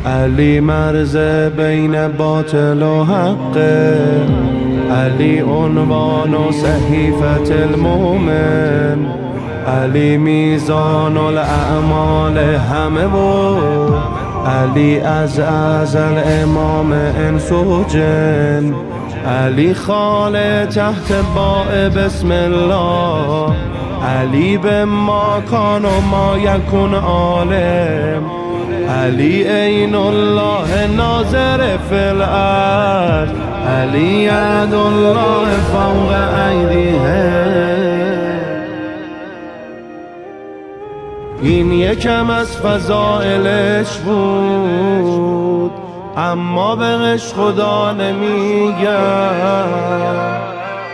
علی مرز بین باطل و حقه، علی عنوان و صحیفة المؤمن، علی میزان الاعمال همه و علی از ازل امام انس و جن، علی خال تحت باء بسم الله، علی به ما کان و ما یکون عالم، علی عین الله ناظر فی الارض، علی ید الله فوق ایدیهم. این یکم از فضائلش بود، اما بهش خدا نمیگم،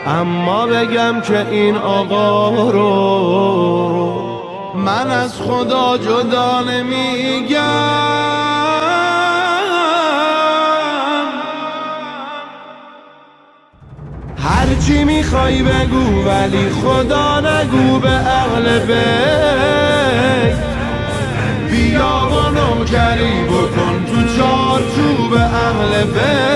اما بگم که این آقا رو من از خدا جدا نمیگم. هرچی میخوای بگو ولی خدا نگو به اهل بیت، بیا و نوکری بکن تو چارچوب اهل بیت.